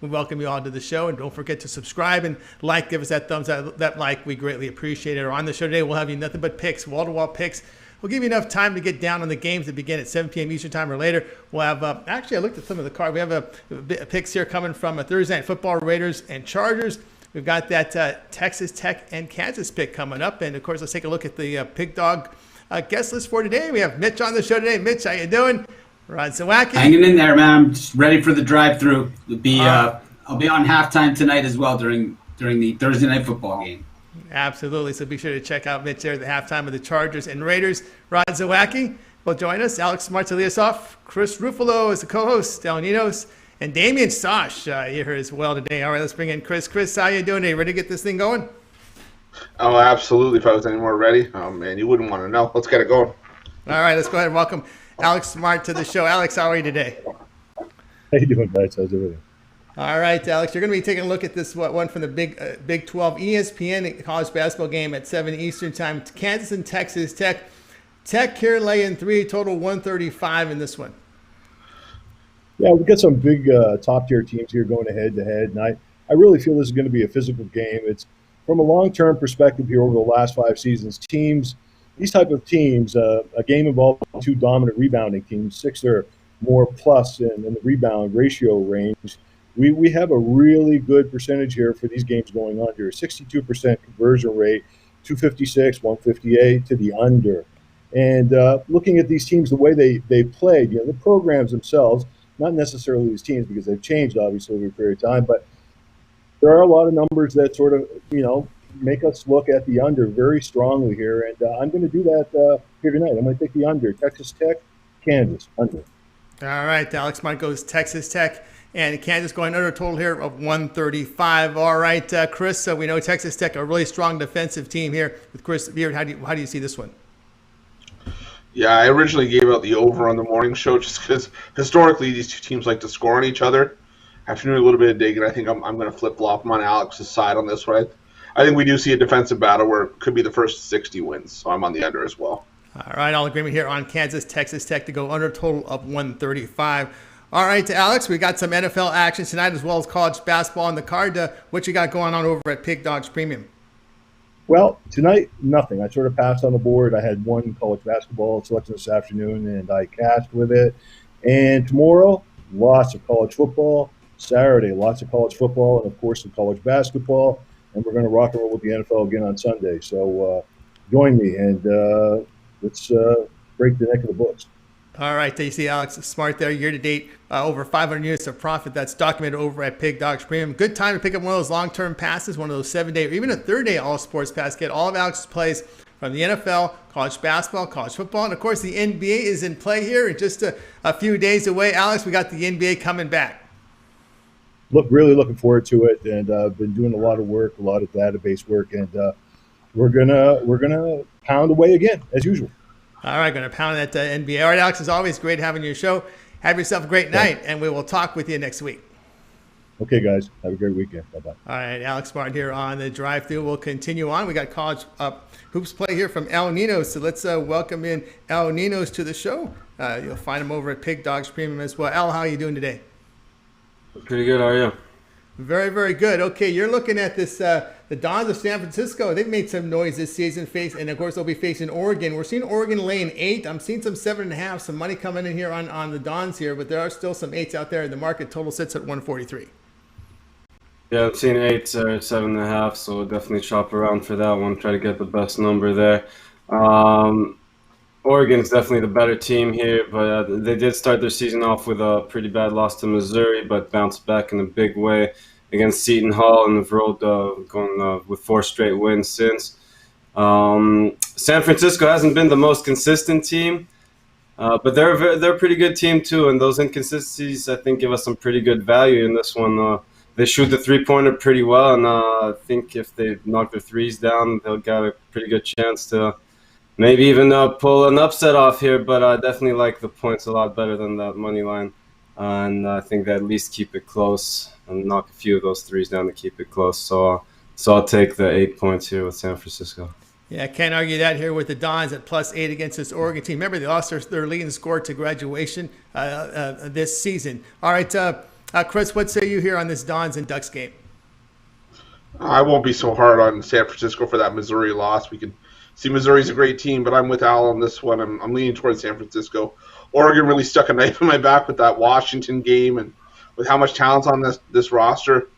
We welcome you all to the show, and don't forget to subscribe and like. Give us that thumbs up, that like. We greatly appreciate it. Or on the show today, we'll have you nothing but picks, wall-to-wall picks. We'll give you enough time to get down on the games that begin at 7 p.m. Eastern time or later. We'll have, actually, I looked at some of the cards. We have a picks here coming from a Thursday Night Football, Raiders and Chargers. We've got that Texas Tech and Kansas pick coming up. And, of course, let's take a look at the Pig Dog guest list for today. We have Mitch on the show today. Mitch, how you doing? Rod Zawacki. Hanging in there, man. I'm just ready for the drive-through. I'll be on halftime tonight as well during the Thursday Night Football game. Absolutely. So be sure to check out Mitch there at the halftime of the Chargers and Raiders. Rod Zawacki will join us. Alex Marteliasoff, Chris Ruffalo is the co-host, El Ninos, and Damian Sosh here as well today. All right, let's bring in Chris. Chris, how you doing today? Ready to get this thing going? Oh, absolutely. If I was any more ready, man, you wouldn't want to know. Let's get it going. All right, let's go ahead and welcome Alex Smart to the show. Alex, how are you today? How you doing, guys? How's everything? All right, Alex, you're going to be taking a look at this one from the Big 12 ESPN college basketball game at 7 Eastern time. Kansas and Texas Tech. Tech here laying 3, total 135 in this one. Yeah, we've got some big top-tier teams here going head-to-head, and I really feel this is going to be a physical game. It's from a long-term perspective here over the last 5 seasons. These type of teams, a game involving 2 dominant rebounding teams, 6 or more plus in the rebound ratio range. We have a really good percentage here for these games going under. 62% conversion rate, 256, 158 to the under. And looking at these teams, the way they played, the programs themselves, not necessarily these teams because they've changed obviously over a period of time, but there are a lot of numbers that sort of, make us look at the under very strongly here. And I'm going to do that here tonight. I'm going to take the under. Texas Tech, Kansas, under. All right, Alex Mike goes Texas Tech. And Kansas going under a total here of 135. All right, Chris, we know Texas Tech, a really strong defensive team here with Chris Beard. How do you see this one? Yeah, I originally gave out the over on the morning show just because historically these two teams like to score on each other. After doing a little bit of digging, I think I'm going to flip-flop them on Alex's side on this one. I think we do see a defensive battle where it could be the first 60 wins, so I'm on the under as well. All right, all agreement here on Kansas, Texas Tech to go under a total of 135. All right, Alex, we got some NFL action tonight as well as college basketball on the card. What you got going on over at Pig Dogs Premium? Well, tonight, nothing. I sort of passed on the board. I had one college basketball selection this afternoon, and I cashed with it. And tomorrow, lots of college football. Saturday, lots of college football, and, of course, some college basketball. And we're going to rock and roll with the NFL again on Sunday. So join me, and let's break the neck of the books. All right, there you see Alex Smart there. Year-to-date, over 500 units of profit. That's documented over at Pig Dogs Premium. Good time to pick up one of those long-term passes, one of those 7-day or even a 3rd-day all-sports pass. Get all of Alex's plays from the NFL, college basketball, college football, and, of course, the NBA is in play here in just a few days away. Alex, we got the NBA coming back. Really looking forward to it, and I've been doing a lot of work, a lot of database work, and we're gonna pound away again as usual. All right, going to pound that NBA. All right, Alex, as always, great having you on your show. Have yourself a great night, and we will talk with you next week. Okay, guys. Have a great weekend. Bye-bye. All right, Alex Martin here on the drive-thru. We'll continue on. We got college hoops play here from El Ninos, so let's welcome in El Ninos to the show. You'll find him over at Pig Dogs Premium as well. El, how are you doing today? Pretty good. How are you? Very, very good. Okay, you're looking at this, the Dons of San Francisco. They've made some noise this season, and of course they'll be facing Oregon. We're seeing Oregon laying 8. I'm seeing some 7.5, some money coming in here on the Dons here, but there are still some 8s out there. The market total sits at 143. Yeah, I'm seeing 8 or 7.5, so we'll definitely shop around for that one. Try to get the best number there. Oregon's definitely the better team here, but they did start their season off with a pretty bad loss to Missouri, but bounced back in a big way against Seton Hall and have rolled going with 4 straight wins since. San Francisco hasn't been the most consistent team, but they're a pretty good team too, and those inconsistencies I think give us some pretty good value in this one. They shoot the 3-pointer pretty well, and I think if they knock their threes down, they'll get a pretty good chance to maybe even pull an upset off here, but I definitely like the points a lot better than that money line. And I think they at least keep it close and knock a few of those threes down to keep it close. So I'll take the 8 points here with San Francisco. Yeah, can't argue that here with the Dons at +8 against this Oregon team. Remember, they lost their leading scorer to graduation this season. All right, Chris, what say you here on this Dons and Ducks game? I won't be so hard on San Francisco for that Missouri loss. We can see Missouri's a great team, but I'm with Al on this one. I'm leaning towards San Francisco. Oregon really stuck a knife in my back with that Washington game, and with how much talent's on this roster,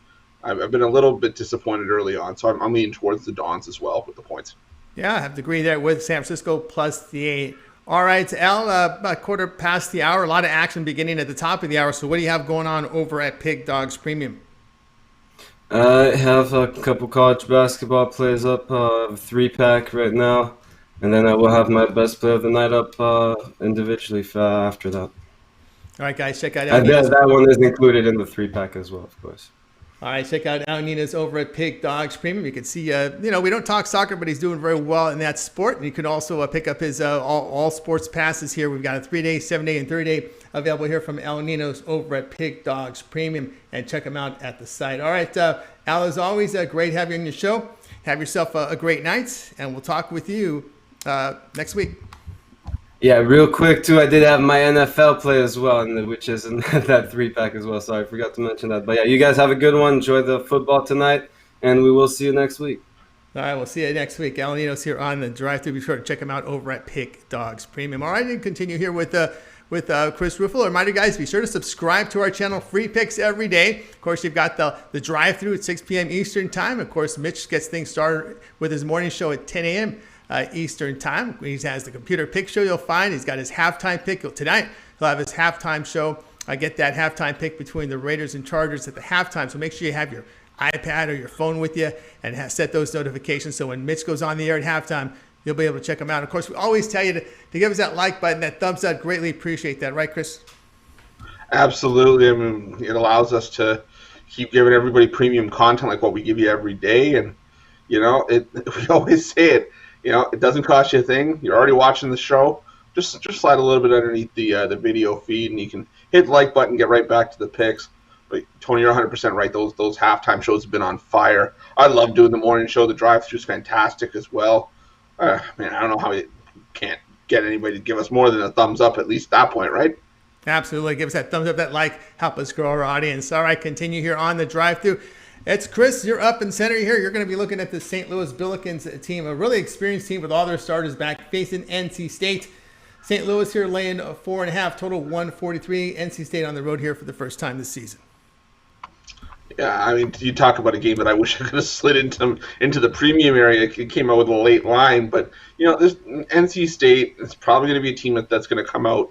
I've been a little bit disappointed early on. So I'm leaning towards the Dons as well with the points. Yeah, I have to agree there with San Francisco plus the 8. All right, Al, about quarter past the hour. A lot of action beginning at the top of the hour. So what do you have going on over at Pig Dogs Premium? I have a couple college basketball plays up, 3-pack right now, and then I will have my best play of the night up individually after that. All right, guys, check out That one is included in the 3-pack as well, of course. All right, check out Al Nina's over at Pig Dogs Premium. You can see, we don't talk soccer, but he's doing very well in that sport. And you can also pick up his all sports passes here. We've got a 3-day, 7-day, and 30-day available here from Al Nino's over at Pig Dogs Premium. And check him out at the site. All right, Al, as always, great having you on your show. Have yourself a great night, and we'll talk with you next week. Yeah, real quick, too, I did have my NFL play as well, which is in that 3-pack as well. Sorry, I forgot to mention that. But, yeah, you guys have a good one. Enjoy the football tonight, and we will see you next week. All right, we'll see you next week. Al Nino's here on the drive-thru. Be sure to check him out over at Pig Dogs Premium. All right, and continue here with Chris Ruffalo. Reminder, guys, be sure to subscribe to our channel. Free picks every day. Of course, you've got the drive-thru at 6 p.m. Eastern Time. Of course, Mitch gets things started with his morning show at 10 a.m. Eastern Time. He has the computer pick show you'll find. He's got his halftime pick. Tonight, he'll have his halftime show. I get that halftime pick between the Raiders and Chargers at the halftime. So make sure you have your iPad or your phone with you and set those notifications. So when Mitch goes on the air at halftime, you'll be able to check him out. Of course, we always tell you to give us that like button, that thumbs up. Greatly appreciate that. Right, Chris? Absolutely. I mean, it allows us to keep giving everybody premium content like what we give you every day. And, we always say it. It doesn't cost you a thing. You're already watching the show. Just slide a little bit underneath the video feed, and you can hit the like button, get right back to the picks. But Tony, you're 100% right. Those halftime shows have been on fire. I love doing the morning show. The drive-thru is fantastic as well. I don't know how you can't get anybody to give us more than a thumbs up at least at that point, right? Absolutely. Give us that thumbs up, that like, help us grow our audience. All right, continue here on the drive-thru. It's Chris. You're up in center here. You're going to be looking at the St. Louis Billikens team, a really experienced team with all their starters back, facing NC State. St. Louis here laying 4.5, total 143. NC State on the road here for the first time this season. Yeah, I mean, you talk about a game that I wish I could have slid into the premium area. It came out with a late line, but this NC State is probably going to be a team that's going to come out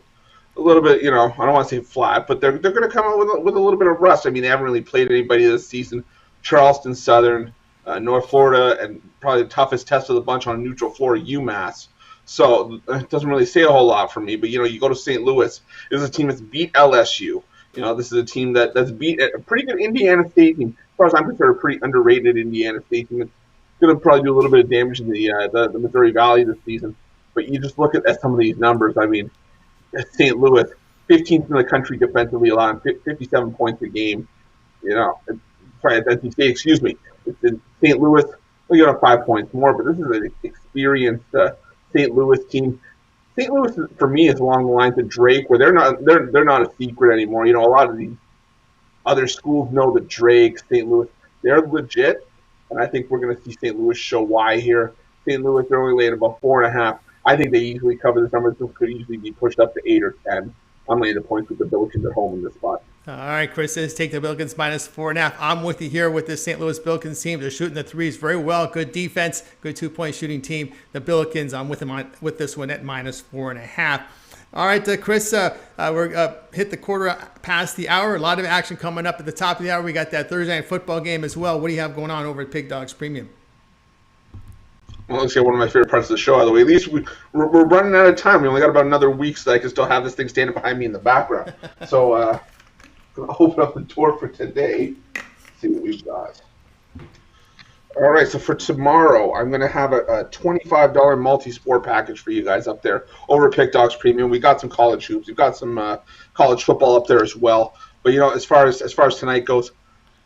a little bit. I don't want to say flat, but they're going to come out with a little bit of rust. I mean, they haven't really played anybody this season. Charleston Southern, North Florida, and probably the toughest test of the bunch on a neutral floor, UMass. So it doesn't really say a whole lot for me. But you go to St. Louis. This is a team that's beat LSU. This is a team that's beat a pretty good Indiana State team. As far as I'm concerned, a pretty underrated Indiana State team. It's going to probably do a little bit of damage in the Missouri Valley this season. But you just look at some of these numbers. I mean, St. Louis, 15th in the country defensively, allowing 57 points a game. Sorry, NC State, excuse me. It's in St. Louis. We got 5 points more, but this is an experienced St. Louis team. St. Louis, for me, is along the lines of Drake, where they're not a secret anymore. A lot of these other schools know that Drake, St. Louis, they're legit, and I think we're going to see St. Louis show why here. St. Louis, they're only laying about 4.5. I think they easily cover this number. This could easily be pushed up to 8 or 10. I'm laying the points with the Billikens at home in this spot. All right, Chris says take the Billikens minus 4.5. I'm with you here with this St. Louis Billikens team. They're shooting the threes very well. Good defense, good 2-point shooting team. The Billikens, I'm with them with this one at minus 4.5. All right, Chris, we're hit the quarter past the hour. A lot of action coming up at the top of the hour. We got that Thursday night football game as well. What do you have going on over at Pig Dogs Premium? Well, let's get one of my favorite parts of the show out of the way. At least we're running out of time. We only got about another week, so I can still have this thing standing behind me in the background. So I'm going to open up the door for today. See what we've got. All right, so for tomorrow, I'm going to have a $25 multi-sport package for you guys up there over at Pick Dogs Premium. We got some college hoops. We've got some college football up there as well. But as far as tonight goes,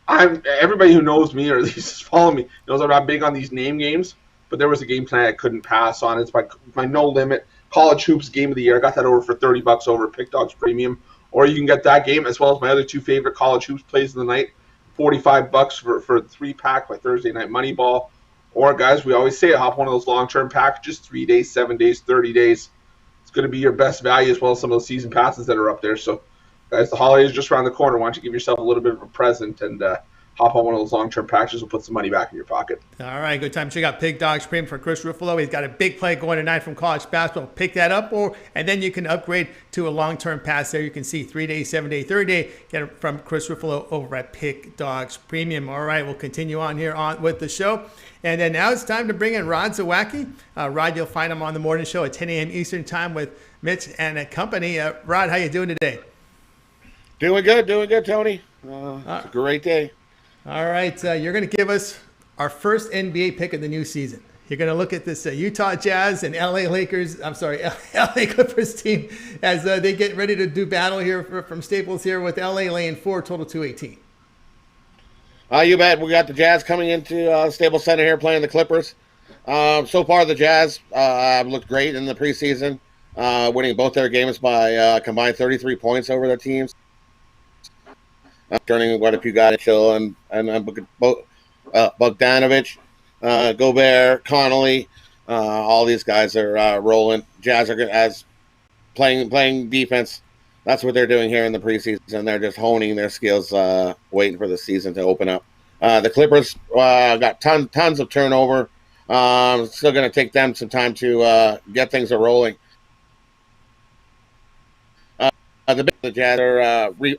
everybody who knows me or at least is following me knows I'm not big on these name games. But there was a game tonight I couldn't pass on. It's my no limit college hoops game of the year. I got that over for $30 over at Pick Dogs Premium. or you can get that game as well as my other two favorite college hoops plays of the night. $45 for a 3-pack by Thursday Night Moneyball. Or, guys, we always say hop one of those long-term packages, 3 days, 7 days, 30 days. It's going to be your best value as well as some of those season passes that are up there. So, guys, the holidays are just around the corner. Why don't you give yourself a little bit of a present and hop on one of those long-term packages and put some money back in your pocket. All right, good time. Check out Pig Dogs Premium for Chris Ruffalo. He's got a big play going tonight from college basketball. Pick that up, and then you can upgrade to a long-term pass there. You can see 3 day, 7 day, 30 day. Get it from Chris Ruffalo over at Pig Dogs Premium. All right, we'll continue on here with the show. And then now it's time to bring in Rod Zawacki. Rod, you'll find him on the morning show at 10 a.m. Eastern time with Mitch and company. Rod, how you doing today? Doing good, Tony. It's a great day. All right, you're going to give us our first NBA pick of the new season. You're going to look at this Utah Jazz and LA Clippers team as they get ready to do battle here from Staples here with LA laying 4, total 218. You bet. We got the Jazz coming into Staples Center here playing the Clippers. So far, the Jazz have looked great in the preseason, winning both their games by combined 33 points over their teams. Turning what if you got Chill and Bogdanovich, Gobert, Connolly, all these guys are rolling. Jazz are as playing defense. That's what they're doing here in the preseason. They're just honing their skills, waiting for the season to open up. The Clippers got tons of turnover. Still going to take them some time to get things rolling. The Jazz are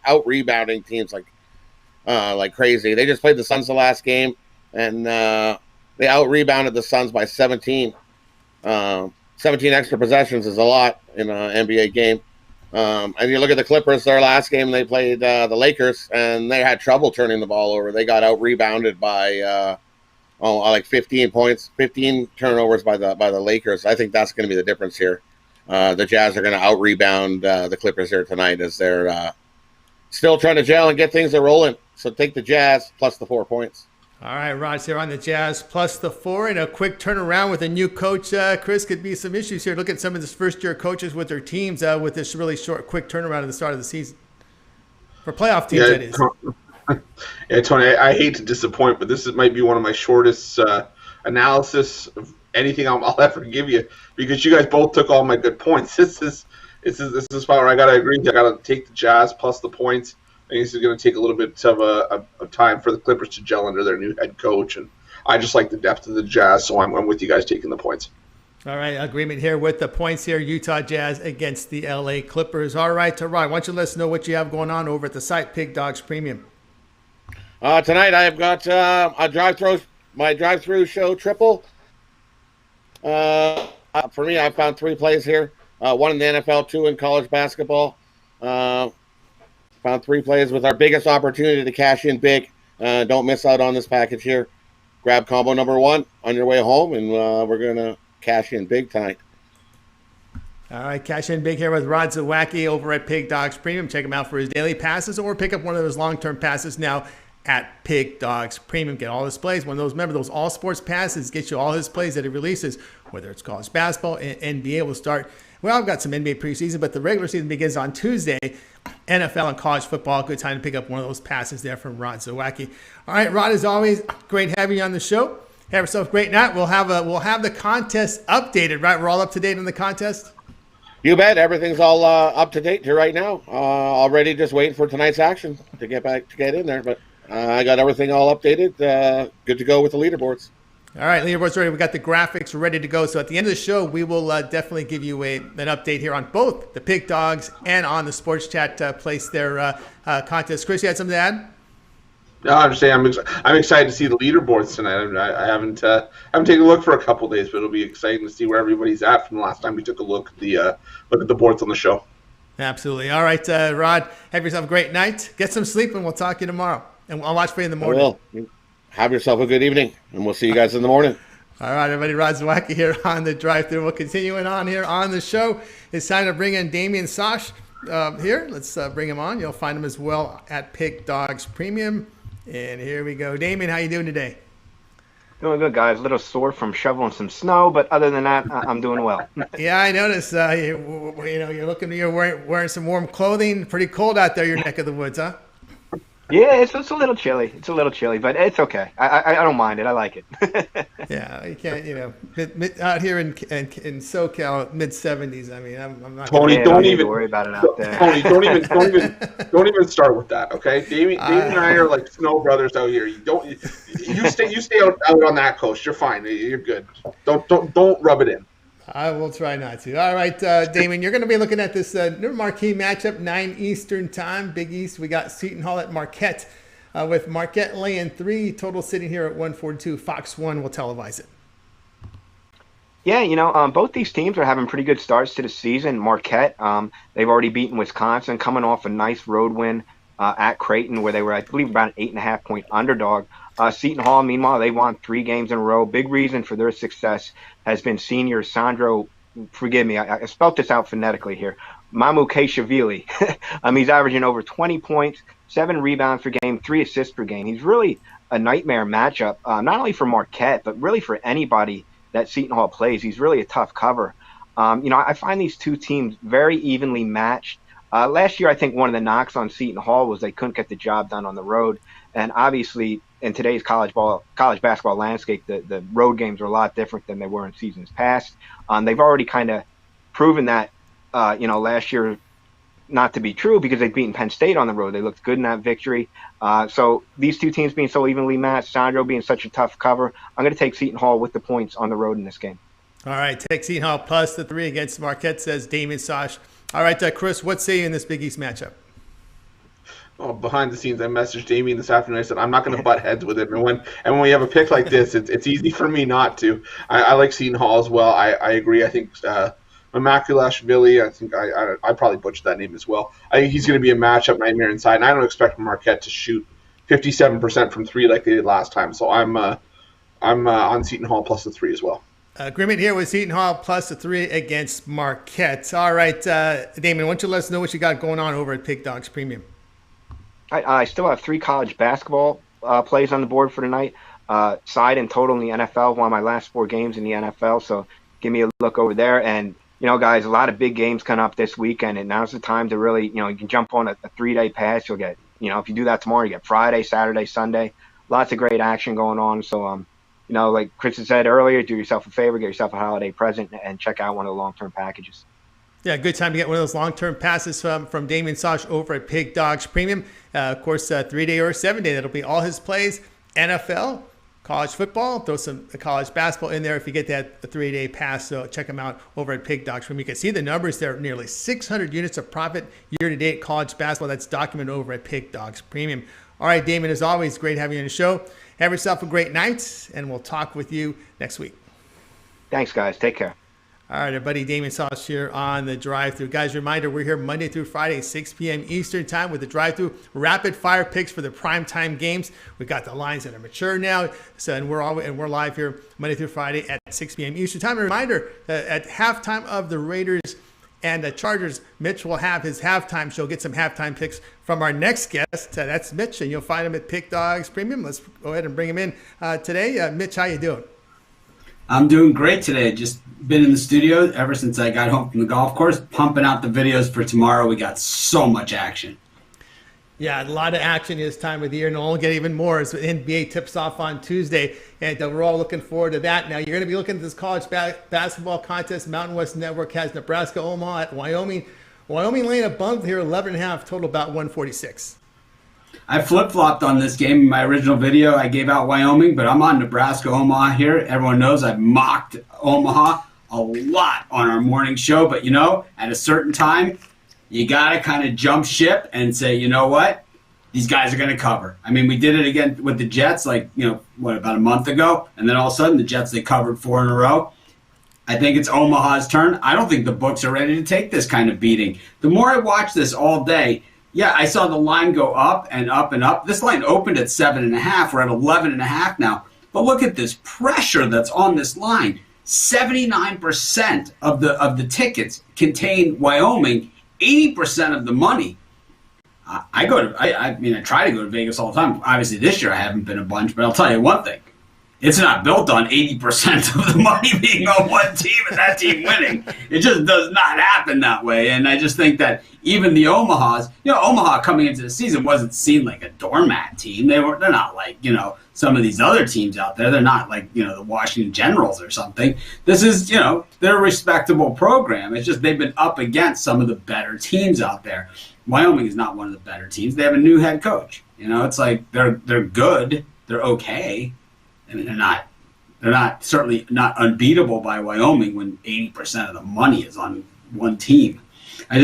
out rebounding teams like crazy. They just played the Suns the last game, and they out rebounded the Suns by 17. 17 extra possessions is a lot in an NBA game. And you look at the Clippers, their last game they played the Lakers, and they had trouble turning the ball over. They got out rebounded by like 15 points, 15 turnovers by the Lakers. I think that's going to be the difference here. The Jazz are going to out-rebound the Clippers here tonight as they're still trying to gel and get things rolling. So take the Jazz plus the 4 points. All right, Rod's here on the Jazz plus the 4, and a quick turnaround with a new coach. Chris, could be some issues here. Look at some of these first-year coaches with their teams with this really short, quick turnaround at the start of the season. For playoff teams, that is. Yeah, Tony, I hate to disappoint, but might be one of my shortest analysis of anything I'll ever give you, because you guys both took all my good points. This is spot where I gotta agree. I gotta take the Jazz plus the points. I think this is going to take a little bit of a time for the Clippers to gel under their new head coach, and I just like the depth of the Jazz, so I'm with you guys taking the points. All right, agreement here with the points here. Utah Jazz against the LA Clippers. All right, Rod, why don't you let us know what you have going on over at the site Pig Dogs Premium? Tonight I've got my drive-through show triple. For me, I found 3 plays here. 1 in the NFL, 2 in college basketball. Found 3 plays with our biggest opportunity to cash in big. Don't miss out on this package here. Grab combo number 1 on your way home, and we're going to cash in big tonight. All right, cash in big here with Rod Zawacki over at Pig Dogs Premium. Check him out for his daily passes, or pick up one of those long-term passes now at Pig Dogs Premium. Get all his plays. Remember those all sports passes get you all his plays that he releases, whether it's college basketball, and NBA will start. Well, I've got some NBA preseason, but the regular season begins on Tuesday. NFL and college football, good time to pick up one of those passes there from Rod Zawacki. All right, Rod, as always, great having you on the show. Have yourself a great night. We'll have the contest updated, right? We're all up to date on the contest. You bet. Everything's all up to date here right now. Already just waiting for tonight's action to get in there, but I got everything all updated. Good to go with the leaderboards. All right, leaderboard's ready. We got the graphics ready to go. So at the end of the show, we will definitely give you an update here on both the Pig Dogs and on the Sports Chat place their contest. Chris, you had something to add? No, I'm just saying I'm excited to see the leaderboards tonight. I haven't taken a look for a couple days, but it'll be exciting to see where everybody's at from the last time we took a look at the boards on the show. Absolutely. All right, Rod, have yourself a great night. Get some sleep, and we'll talk to you tomorrow. And I'll watch for you in the morning. I will. Have yourself a good evening, and we'll see you guys in the morning. All right, everybody. Rod Zawacki here on the drive-thru. We'll continue on here on the show. It's time to bring in Damian Sosh here. Let's bring him on. You'll find him as well at Pig Dogs Premium. And here we go. Damian, how you doing today? Doing good, guys. A little sore from shoveling some snow, but other than that, I'm doing well. Yeah, I noticed. You're wearing some warm clothing. Pretty cold out there, your neck of the woods, huh? Yeah, it's a little chilly. It's a little chilly, but it's okay. I don't mind it. I like it. Yeah, you can't. Out here in SoCal, mid 70s. I mean, I'm not. Tony, Yeah, don't need to even worry about it out there. Tony, don't even start with that. Okay, Davey and I are like snow brothers out here. You stay out on that coast. You're fine. You're good. Don't rub it in. I will try not to. All right, Damon, you're going to be looking at this new marquee matchup, 9 Eastern time. Big East, we got Seton Hall at Marquette, with Marquette laying 3, total sitting here at 142. Fox 1 will televise it. Yeah, both these teams are having pretty good starts to the season. Marquette, they've already beaten Wisconsin, coming off a nice road win at Creighton, where they were, I believe, about an 8.5-point underdog. Seton Hall, meanwhile, they won 3 games in a row. Big reason for their success has been senior Sandro, forgive me, I spelled this out phonetically here, Mamukashvili. He's averaging over 20 points, 7 rebounds per game, 3 assists per game. He's really a nightmare matchup, not only for Marquette, but really for anybody that Seton Hall plays. He's really a tough cover. I find these two teams very evenly matched. Last year, I think one of the knocks on Seton Hall was they couldn't get the job done on the road. And obviously, in today's college basketball landscape, the road games are a lot different than they were in seasons past. They've already kind of proven that, last year not to be true, because they've beaten Penn State on the road. They looked good in that victory. So these two teams being so evenly matched, Sandro being such a tough cover, I'm going to take Seton Hall with the points on the road in this game. All right, take Seton Hall plus the 3 against Marquette, says Damon Sosh. All right, Chris, what say you in this Big East matchup? Oh, behind the scenes, I messaged Damien this afternoon. I said I'm not going to butt heads with him, and when we have a pick like this, it's easy for me not to. I like Seton Hall as well. I agree. I think Mamukashvili, I think I probably butchered that name as well. I think he's going to be a matchup nightmare inside, and I don't expect Marquette to shoot 57% from 3 like they did last time. So I'm on Seton Hall plus the 3 as well. Agreement here with Seton Hall plus the 3 against Marquette. All right, Damon, why don't you let us know what you got going on over at Pig Dogs Premium? I still have 3 college basketball plays on the board for tonight. Side and total in the NFL, one of my last 4 games in the NFL. So give me a look over there. And, guys, a lot of big games coming up this weekend. And now's the time to really, you can jump on a 3-day pass. You'll get, if you do that tomorrow, you get Friday, Saturday, Sunday. Lots of great action going on. So, like Chris had said earlier, do yourself a favor, get yourself a holiday present, and check out one of the long-term packages. Yeah, good time to get one of those long-term passes from Damien Sosh over at Pig Dogs Premium. Of course, 3-day or 7-day. That'll be all his plays. NFL, college football, throw some college basketball in there if you get that 3-day pass. So check them out over at Pig Dogs Premium. You can see the numbers there. Nearly 600 units of profit year-to-date college basketball. That's documented over at Pig Dogs Premium. All right, Damien, as always, great having you on the show. Have yourself a great night, and we'll talk with you next week. Thanks, guys. Take care. All right, everybody, Damien Sosh here on the drive-thru. Guys, reminder, we're here Monday through Friday, 6 p.m. Eastern time with the drive-thru rapid-fire picks for the primetime games. We've got the lines that are mature now, and we're live here Monday through Friday at 6 p.m. Eastern time. A reminder, at halftime of the Raiders and the Chargers, Mitch will have his halftime show. Get some halftime picks from our next guest. That's Mitch, and you'll find him at Pig Dogs Premium. Let's go ahead and bring him in today. Mitch, how you doing? I'm doing great today. Just been in the studio ever since I got home from the golf course, pumping out the videos for tomorrow. We got so much action. Yeah, a lot of action this time of the year, and we'll get even more as the NBA tips off on Tuesday, and we're all looking forward to that. Now, you're going to be looking at this college basketball contest. Mountain West Network has Nebraska, Omaha at Wyoming. Wyoming laying a bump here, 11.5, total about 146. I flip-flopped on this game in my original video. I gave out Wyoming, but I'm on Nebraska, Omaha here. Everyone knows I've mocked Omaha a lot on our morning show, but, at a certain time, you got to kind of jump ship and say, you know what? These guys are going to cover. I mean, we did it again with the Jets, about a month ago, and then all of a sudden the Jets, they covered 4 in a row. I think it's Omaha's turn. I don't think the books are ready to take this kind of beating. The more I watch this all day, yeah, I saw the line go up and up and up. This line opened at 7.5. We're at 11.5 now. But look at this pressure that's on this line. 79% of the tickets contain Wyoming. 80% of the money. I try to go to Vegas all the time. Obviously, this year I haven't been a bunch, but I'll tell you one thing. it's not built on 80% of the money being on one team and that team winning. It just does not happen that way. And I just think that even the Omahas, Omaha coming into the season wasn't seen like a doormat team. They're not like, some of these other teams out there. They're not like, the Washington Generals or something. This is, they're a respectable program. It's just they've been up against some of the better teams out there. Wyoming is not one of the better teams. They have a new head coach. It's like they're good. They're okay. I mean, they're not certainly not unbeatable by Wyoming when 80% of the money is on one team. I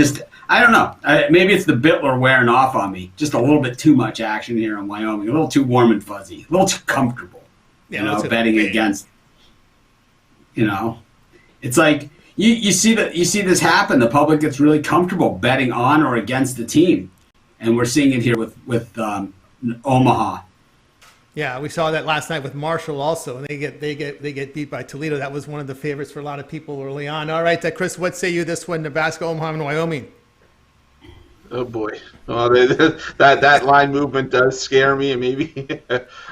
don't know. Maybe it's the Bittler wearing off on me. Just a little bit too much action here in Wyoming. A little too warm and fuzzy. A little too comfortable. Betting against. It's like you see this happen. The public gets really comfortable betting on or against the team, and we're seeing it here with Omaha. Yeah, we saw that last night with Marshall also, and they get beat by Toledo. That was one of the favorites for a lot of people early on. All right, Chris, what say you this one, Nebraska, Omaha, and Wyoming? Oh boy, that line movement does scare me, and maybe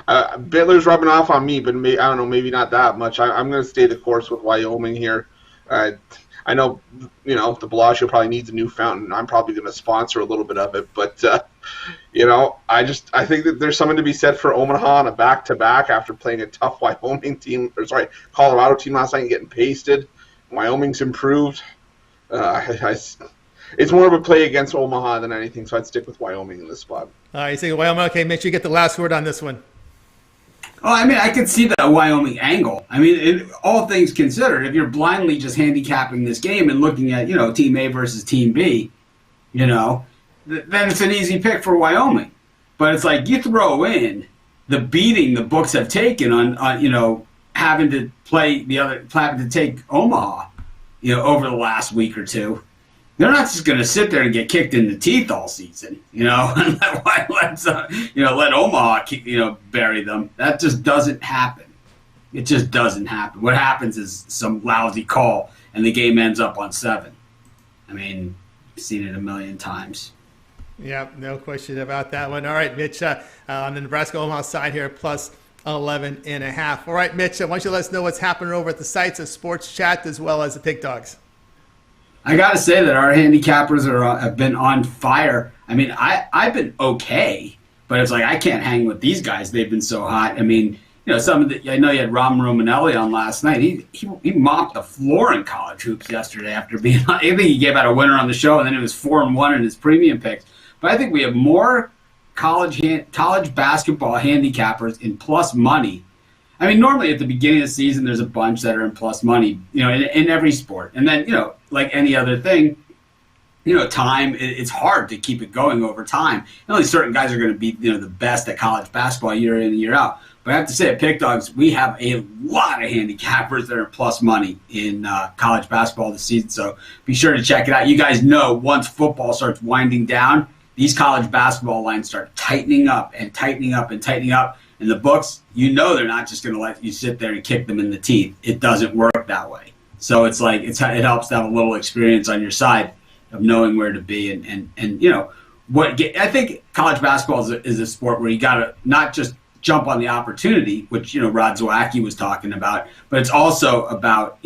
Bittler's rubbing off on me, but I don't know, maybe not that much. I'm going to stay the course with Wyoming here. I know, the Bellagio probably needs a new fountain. I'm probably going to sponsor a little bit of it, but I think that there's something to be said for Omaha on a back-to-back after playing a tough Colorado team last night and getting pasted. Wyoming's improved. It's more of a play against Omaha than anything, so I'd stick with Wyoming in this spot. All right, you think Wyoming? Okay, make sure you get the last word on this one. Oh, I mean, I could see the Wyoming angle. I mean, all things considered, if you're blindly just handicapping this game and looking at, Team A versus Team B, then it's an easy pick for Wyoming. But it's like you throw in the beating the books have taken on having to take Omaha, over the last week or two. They're not just going to sit there and get kicked in the teeth all season, and let Omaha, bury them. That just doesn't happen. It just doesn't happen. What happens is some lousy call, and the game ends up on 7. I mean, I've seen it a million times. Yeah, no question about that one. All right, Mitch, on the Nebraska-Omaha side here, plus 11.5. All right, Mitch, why don't you let us know what's happening over at the sites of Sports Chat as well as the Pig Dogs? I got to say that our handicappers have been on fire. I mean, I've been okay, but it's like I can't hang with these guys. They've been so hot. I mean, I know you had Rom Romanelli on last night. He mopped the floor in college hoops yesterday after being on. I think he gave out a winner on the show, and then it was 4-1 in his premium picks. But I think we have more college basketball handicappers in plus money. I mean, normally at the beginning of the season, there's a bunch that are in plus money, in every sport. And then, like any other thing, time, it's hard to keep it going over time. And only certain guys are going to be, the best at college basketball year in and year out. But I have to say, at Pick Dogs, we have a lot of handicappers that are plus money in college basketball this season. So be sure to check it out. You guys know once football starts winding down, these college basketball lines start tightening up and tightening up and tightening up. In the books, they're not just going to let you sit there and kick them in the teeth. It doesn't work that way. So it's like it helps to have a little experience on your side of knowing where to be. And I think college basketball is a sport where you got to not just jump on the opportunity, which, Rod Zawacki was talking about, but it's also about,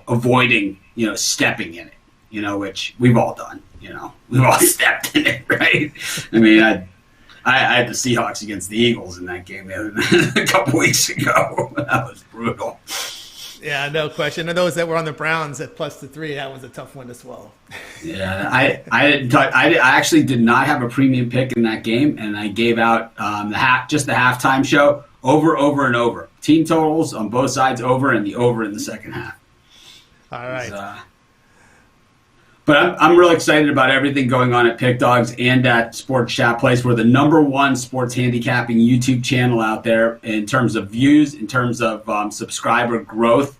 avoiding, stepping in it, which we've all done, we've all stepped in it, right? I mean, I had the Seahawks against the Eagles in that game a couple weeks ago. That was brutal. Yeah, no question. And those that were on the Browns at plus 3, that was a tough one to swallow. Yeah, I actually did not have a premium pick in that game, and I gave out the halftime show over, and over. Team totals on both sides over, and the over in the second half. All right. But I'm really excited about everything going on at Pick Dogs and at Sports Chat Place. We're the #1 sports handicapping YouTube channel out there in terms of views, in terms of subscriber growth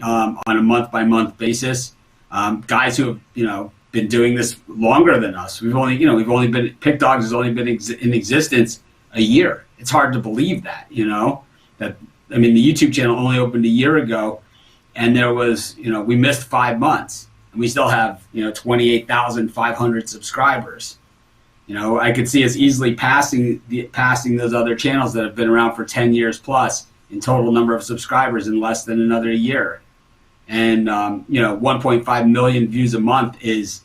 on a month-by-month basis. Guys who have been doing this longer than us. Pick Dogs has only been in existence a year. It's hard to believe that. The YouTube channel only opened a year ago, and there was we missed 5 months. And we still have, 28,500 subscribers. I could see us easily passing those other channels that have been around for 10 years plus in total number of subscribers in less than another year. And, 1.5 million views a month is,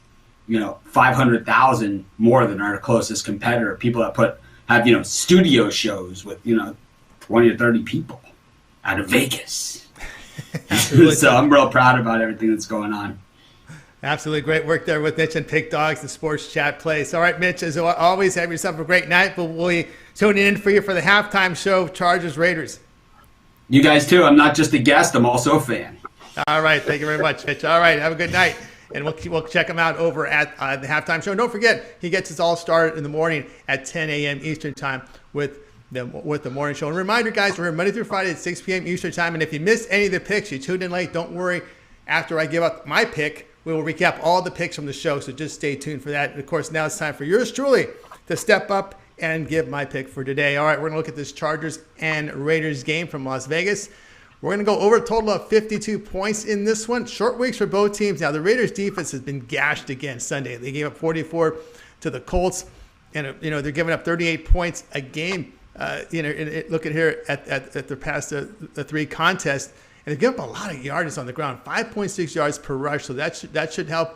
500,000 more than our closest competitor. People that have studio shows with, 20 or 30 people out of Vegas. So I'm real proud about everything that's going on. Absolutely great work there with Mitch and Pick Dogs, the Sports Chat Place. All right, Mitch, as always, have yourself a great night. But we'll be tuning in for you for the halftime show, Chargers Raiders. You guys too. I'm not just a guest. I'm also a fan. All right. Thank you very much, Mitch. All right. Have a good night. And we'll check him out over at the halftime show. And don't forget, he gets us all started in the morning at 10 a.m. Eastern time with the morning show. And reminder, guys, we're here Monday through Friday at 6 p.m. Eastern time. And if you missed any of the picks, you tuned in late, don't worry. After I give out my pick, we will recap all the picks from the show. So just stay tuned for that. And, of course, now it's time for yours truly to step up and give my pick for today. All right, we're going to look at this Chargers and Raiders game from Las Vegas. We're going to go over a total of 52 points in this one. Short weeks for both teams. Now, the Raiders' defense has been gashed again Sunday. They gave up 44 to the Colts, and they're giving up 38 points a game. Looking here at the past the three contests, and they give up a lot of yardage on the ground, 5.6 yards per rush. So that should help.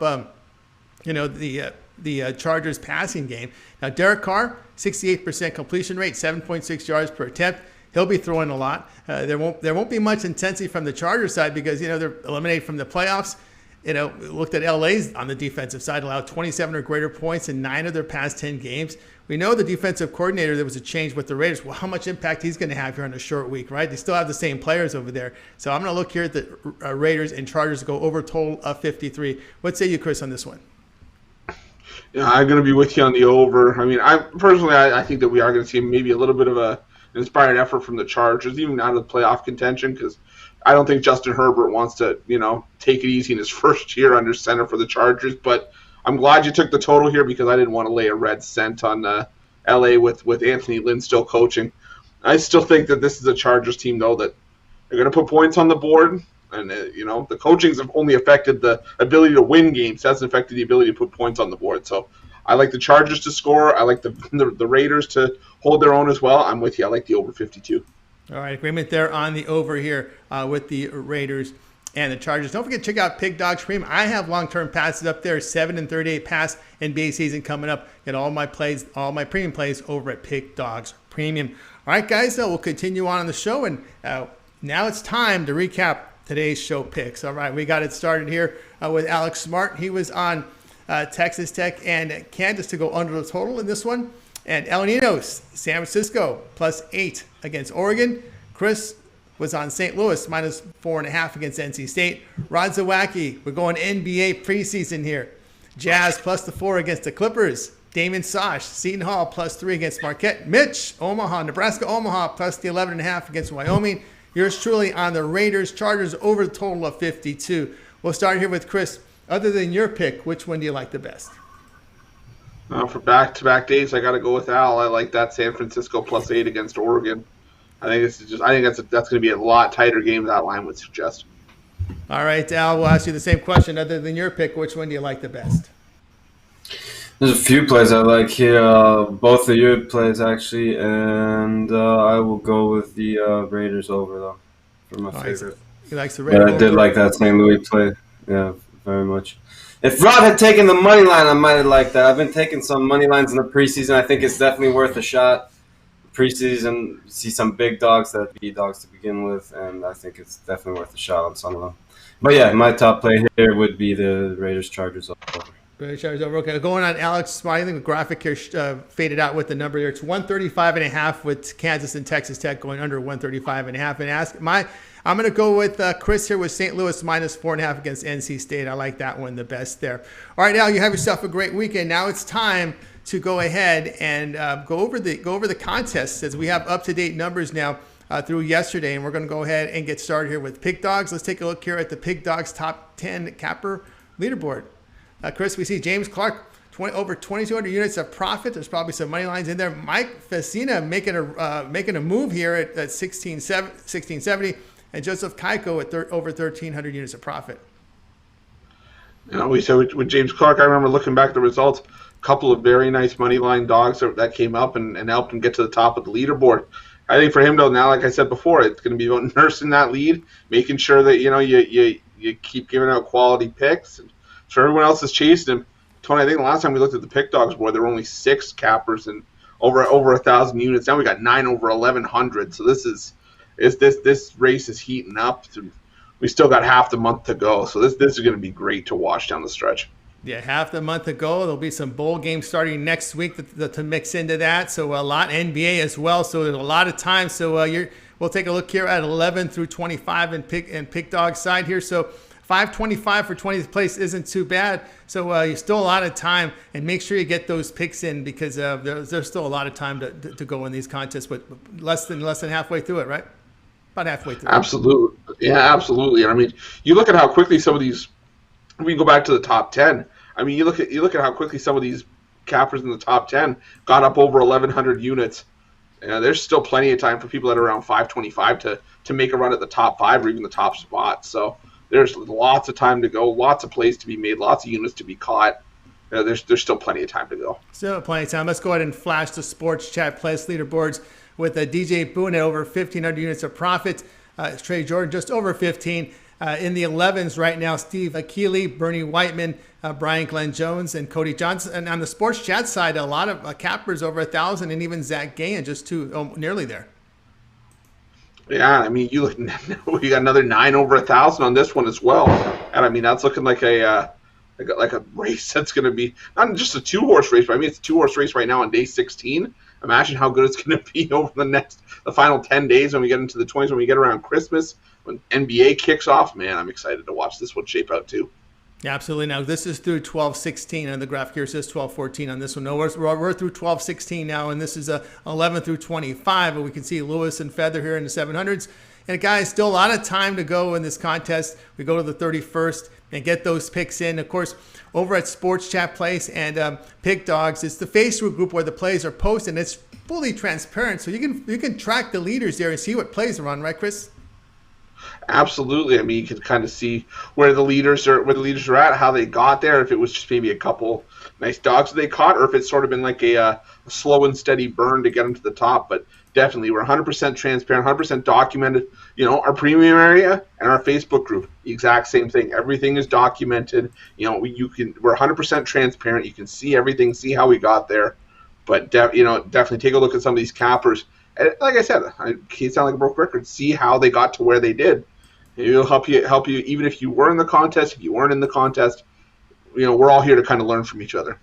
The Chargers passing game. Now, Derek Carr, 68% completion rate, 7.6 yards per attempt. He'll be throwing a lot. There won't be much intensity from the Chargers side because they're eliminated from the playoffs. Looked at LA's on the defensive side, allowed 27 or greater points in 9 of their past 10 games. We know the defensive coordinator, there was a change with the Raiders. Well, how much impact he's going to have here on a short week, right? They still have the same players over there. So I'm going to look here at the Raiders and Chargers to go over a total of 53. What say you, Chris, on this one? Yeah, I'm going to be with you on the over. I mean, I think that we are going to see maybe a little bit of an inspired effort from the Chargers, even out of the playoff contention, because I don't think Justin Herbert wants to, take it easy in his first year under center for the Chargers. But I'm glad you took the total here because I didn't want to lay a red cent on LA with Anthony Lynn still coaching. I still think that this is a Chargers team, though, that they're going to put points on the board. And, the coachings have only affected the ability to win games. It hasn't affected the ability to put points on the board. So I like the Chargers to score. I like the Raiders to hold their own as well. I'm with you. I like the over 52. All right, agreement there on the over here with the Raiders and the Chargers. Don't forget to check out Pig Dogs Premium. I have long-term passes up there, 7-38 pass NBA season coming up. Get all my premium plays over at Pig Dogs Premium. All right, guys, we'll continue on the show, and now it's time to recap today's show picks. All right, we got it started here with Alex Smart. He was on Texas Tech and Kansas to go under the total in this one. And El Ninos, San Francisco, +8 against Oregon. Chris was on St. Louis, -4.5 against NC State. Rod Zawacki, we're going NBA preseason here. Jazz +4 against the Clippers. Damon Sosh, Seton Hall, +3 against Marquette. Mitch, Nebraska Omaha, +11.5 against Wyoming. Yours truly on the Raiders, Chargers over the total of 52. We'll start here with Chris. Other than your pick, which one do you like the best? For back-to-back days, I got to go with Al. I like that San Francisco +8 against Oregon. I think that's going to be a lot tighter game that line would suggest. All right, Al, we'll ask you the same question. Other than your pick, which one do you like the best? There's a few plays I like here, both of your plays actually, and I will go with the Raiders over though for my favorite. He likes the Raiders. But I did like that St. Louis play, yeah, very much. If Rod had taken the money line, I might have liked that. I've been taking some money lines in the preseason. I think it's definitely worth a shot. Preseason, see some big dogs that be dogs to begin with, and I think it's definitely worth a shot on some of them. But yeah, my top play here would be the Raiders Chargers over. Chargers over. Okay, going on Alex Smart. I think the graphic here faded out with the number here. It's 135.5 with Kansas and Texas Tech going under 135.5. And I'm going to go with Chris here with St. Louis -4.5 against NC State. I like that one the best there. All right, Al, you have yourself a great weekend. Now it's time to go ahead and go over the contests as we have up-to-date numbers now through yesterday. And we're going to go ahead and get started here with Pig Dogs. Let's take a look here at the Pig Dogs top 10 capper leaderboard. Chris, we see James Clark, over 2,200 units of profit. There's probably some money lines in there. Mike Facina making a move here at 1670, and Joseph Kaiko at over 1,300 units of profit. We said with James Clark, I remember looking back at the results, a couple of very nice money line dogs that came up and helped him get to the top of the leaderboard. I think for him though, now, like I said before, it's going to be about nursing that lead, making sure that you keep giving out quality picks. And so everyone else is chasing him. Tony, I think the last time we looked at the pick dogs board, there were only 6 cappers and over 1,000 units. Now we got 9 over 1,100. So this race is heating up. We still got half the month to go. So this is going to be great to watch down the stretch. Yeah, half the month ago. There'll be some bowl games starting next week to mix into that. So a lot NBA as well. So there's a lot of time. So we'll take a look here at 11 through 25 and pick dog side here. So 525 for 20th place isn't too bad. So you still a lot of time, and make sure you get those picks in because there's still a lot of time to go in these contests. But less than halfway through it, right? About halfway through. Absolutely, yeah, absolutely. And I mean, you look at how quickly some of these. We go back to the top 10. I mean, you look at how quickly some of these cappers in the top 10 got up over 1,100 units. There's still plenty of time for people that are around 525 to make a run at the top 5 or even the top spot. So there's lots of time to go, lots of plays to be made, lots of units to be caught. There's still plenty of time to go. Still plenty of time. Let's go ahead and flash the sports chat place leaderboards with DJ Boone at over 1,500 units of profit. Trey Jordan just over 15. In the 11s right now, Steve Akili, Bernie Whiteman, Brian Glenn Jones, and Cody Johnson. And on the sports chat side, a lot of cappers over 1,000, and even Zach Gahan just nearly there. Yeah, I mean, we got another 9 over 1,000 on this one as well, and I mean that's looking like a race that's going to be not just a 2-horse race, but I mean it's a 2-horse race right now on day 16. Imagine how good it's going to be over the final 10 days when we get into the 20s, when we get around Christmas, when NBA kicks off. Man, I'm excited to watch this one shape out too. Yeah, absolutely. Now, this is through 12:16, and the graphic here says 12:14 on this one. No, we're through 12:16 now, and this is 11 through 25, and we can see Lewis and Feather here in the 700s. And guys, still a lot of time to go in this contest. We go to the 31st and get those picks in. Of course, over at Sports Chat Place and Pick Dogs, it's the Facebook group where the plays are posted, and it's fully transparent, so you can track the leaders there and see what plays are on, right, Chris? Absolutely. I mean, you can kind of see where the leaders are at, how they got there, if it was just maybe a couple nice dogs that they caught, or if it's sort of been like a slow and steady burn to get them to the top. But definitely, we're 100% transparent, 100% documented. Our premium area and our Facebook group, the exact same thing. Everything is documented. We're 100% transparent. You can see everything, see how we got there. But definitely take a look at some of these cappers. And like I said, I can't sound like a broke record. See how they got to where they did. It'll help you even if you were in the contest, if you weren't in the contest. We're all here to kind of learn from each other.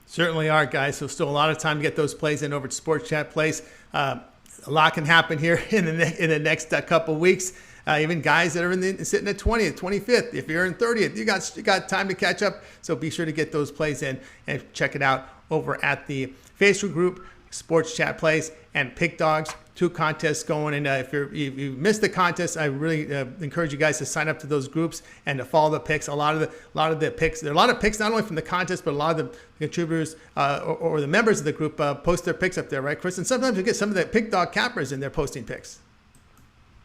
Certainly are, guys. So still a lot of time to get those plays in over to Sports Chat Place. A lot can happen here in the next couple weeks. Even guys that are sitting at 20th, 25th. If you're in 30th, you got time to catch up. So be sure to get those plays in and check it out over at the Facebook group, Sports Chat Place, and Pick Dogs. 2 contests going, and if you missed the contest, I really encourage you guys to sign up to those groups and to follow the picks. A lot of the picks. There are a lot of picks not only from the contest, but a lot of the contributors or the members of the group post their picks up there, right, Chris? And sometimes we get some of the Pick Dog cappers in there posting picks.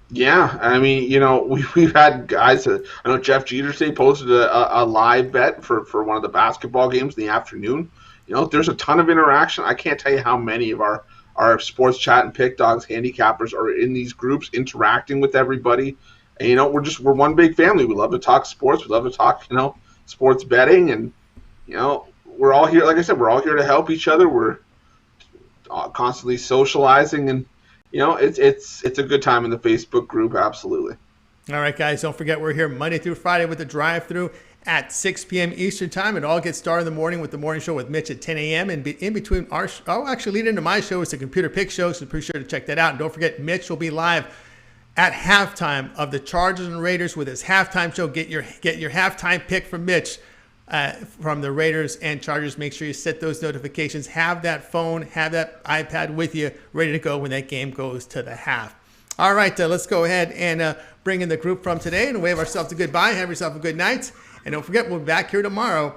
Yeah, I mean, we've had guys. I know Jeff Jeter today posted a live bet for one of the basketball games in the afternoon. There's a ton of interaction. I can't tell you how many of our Sports Chat and Pick Dogs handicappers are in these groups interacting with everybody. And, we're one big family. We love to talk sports. We love to talk, sports betting. And, we're all here. Like I said, we're all here to help each other. We're constantly socializing. And, it's a good time in the Facebook group. Absolutely. All right, guys, don't forget we're here Monday through Friday with the drive-through at 6 p.m. Eastern time. It all gets started in the morning with the morning show with Mitch at 10 a.m. And in between actually lead into my show. It's a computer pick show, so be sure to check that out. And don't forget, Mitch will be live at halftime of the Chargers and Raiders with his halftime show. Get your halftime pick from Mitch from the Raiders and Chargers. Make sure you set those notifications. Have that phone, have that iPad with you, ready to go when that game goes to the half. All right, let's go ahead and bring in the group from today and wave ourselves a goodbye. Have yourself a good night. And don't forget, we'll be back here tomorrow